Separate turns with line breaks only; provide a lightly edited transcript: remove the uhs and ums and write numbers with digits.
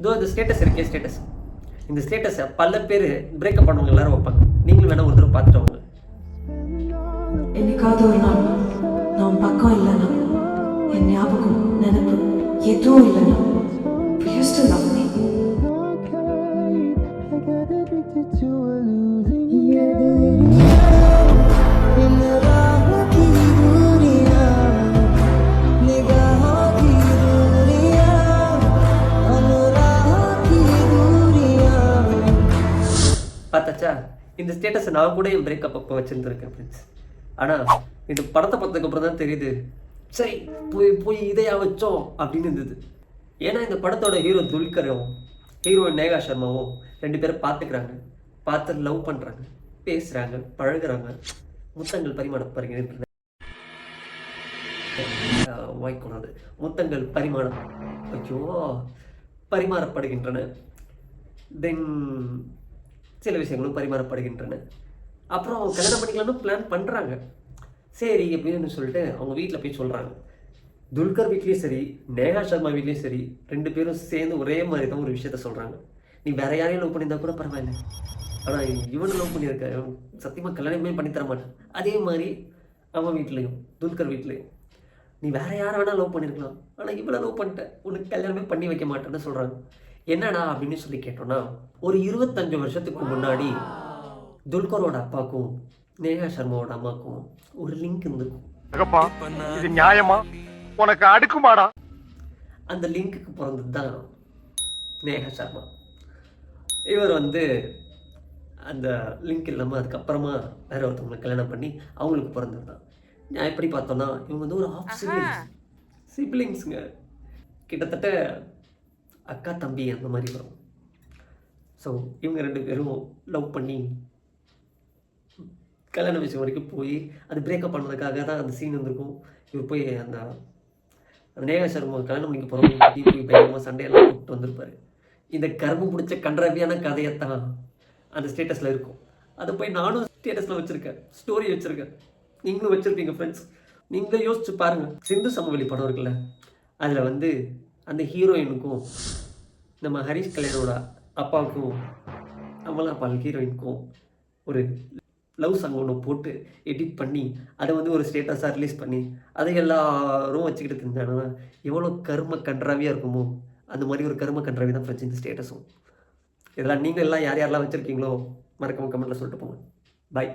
இதோ இந்த ஸ்டேட்டஸ் இருக்கே ஸ்டேட்டஸ், இந்த ஸ்டேட்டஸை பல பேர் பிரேக்கப் பண்ணவங்க எல்லாரும் வைப்பாங்க. நீங்களும் வேணா ஒரு தடவை பார்த்துட்டு வாங்க.
என்னைக்காவது ஒரு நாள் நான் பக்கம் இல்லைன்னா, என் ஞாபகம் நினைப்பு எதுவும் இல்லைன்னா, you still love me.
பார்த்தாச்சா, இந்த ஸ்டேட்டஸை நான் கூட என் பிரேக்கப் அப்போ வச்சுருந்துருக்கேன் ஃப்ரெண்ட்ஸ். ஆனால் இந்த படத்தை பார்த்ததுக்கப்புறம் தான் தெரியுது, சரி போய் போய் இதையா வச்சோம் அப்படின்னு இருந்தது. ஏன்னா இந்த படத்தோட ஹீரோ துல்கரும் ஹீரோயின் நேகா சர்மாவும் 2 பேரும் பார்த்துக்கிறாங்க, பார்த்து லவ் பண்ணுறாங்க, பேசுகிறாங்க, பழகுறாங்க, முத்தங்கள் பரிமாறப்படுகின்றன. வாய்க்கூடாது, முத்தங்கள் பரிமாறப்படுகின்றன. தென் சில விஷயங்களும் பரிமாறப்படுகின்றன. அப்புறம் கல்யாணம் பண்ணிக்கலாம்னு பிளான் பண்ணுறாங்க. சரி அப்படின்னு சொல்லிட்டு அவங்க வீட்டில் போய் சொல்கிறாங்க. துல்கர் வீட்லேயும் சரி, நேஹா சர்மா வீட்லேயும் சரி, 2 பேரும் சேர்ந்து ஒரே மாதிரி தான் ஒரு விஷயத்த சொல்கிறாங்க. நீ வேற யாரையும் லவ் பண்ணியிருந்தா கூட பரவாயில்ல, ஆனால் இவனை லவ் பண்ணியிருக்க, சத்தியமாக கல்யாணமே பண்ணி தர மாட்டேன். அதே மாதிரி அவன் வீட்லேயும் துல்கர் வீட்லேயும் நீ வேற யாரை வேணா லவ் பண்ணியிருக்கலாம், ஆனால் இவளை லவ் பண்ணிட்டேன், உனக்கு கல்யாணமே பண்ணி வைக்க மாட்டேன்னு சொல்கிறாங்க. என்னடா அப்படின்னு சொல்லி கேட்டோன்னா, ஒரு 25 வருஷத்துக்கு முன்னாடி துல்கரோட அப்பாவுக்கும் நேஹா சர்மாவோட அம்மாவுக்கும் ஒரு லிங்க் இருந்திருக்கும்.
இது நியாயமா? உனக்கு அடுக்குமாடா?
அந்த லிங்க்குக்கு பிறந்தது தான் நேஹா சர்மா. இவர் அந்த லிங்க் இல்லாமல் அதுக்கப்புறமா வேற ஒருத்தவங்களை கல்யாணம் பண்ணி அவங்களுக்கு பிறந்தது தான். நான் எப்படி பார்த்தோன்னா, இவங்க ஒரு ஆஃப் சிப்ளிங்ஸுங்க, கிட்டத்தட்ட அக்கா தம்பி அந்த மாதிரி வரும். ஸோ இவங்க 2 பேரும் லவ் பண்ணி கல்யாண விஷயம் வரைக்கும் போய் அது பிரேக்கப் பண்ணதுக்காக தான் அந்த சீன் வந்திருக்கும். இவர் போய் அந்த நேஹா சர்மா கல்யாணம் பண்ணிக்க போகிறவங்க போய் பயங்கரமாக சண்டையெல்லாம் கூப்பிட்டு வந்திருப்பார். இந்த கர்மம் பிடிச்ச கன்றாவியான கதையைத்தான் அந்த ஸ்டேட்டஸில் இருக்கும். அதை போய் நானும் ஸ்டேட்டஸில் வச்சுருக்கேன், ஸ்டோரி வச்சுருக்கேன், நீங்களும் வச்சுருப்பீங்க ஃப்ரெண்ட்ஸ். நீங்களே யோசிச்சு பாருங்கள். சிந்து சமவெளி படம் இருக்குல்ல, அதில் அந்த ஹீரோயினுக்கும் நம்ம ஹரிஷ் கல்யாணோட அப்பாவுக்கும் அமலா பால் ஹீரோயினுக்கும் ஒரு லவ் சாங் ஒன்று போட்டு எடிட் பண்ணி அதை ஒரு ஸ்டேட்டஸாக ரிலீஸ் பண்ணி அதை எல்லாரும் வச்சுக்கிட்டு இருந்தாங்கன்னா எவ்வளோ கர்ம கன்றாவியாக இருக்குமோ, அந்த மாதிரி ஒரு கர்ம கன்றாவி தான் ஃப்ரெண்ட்ஸ் இந்த ஸ்டேட்டஸும். இதெல்லாம் நீங்கள் எல்லாம் யார் யாரெல்லாம் வச்சுருக்கீங்களோ மறக்காம கமெண்ட்டில் சொல்லிட்டு போங்க. பாய்.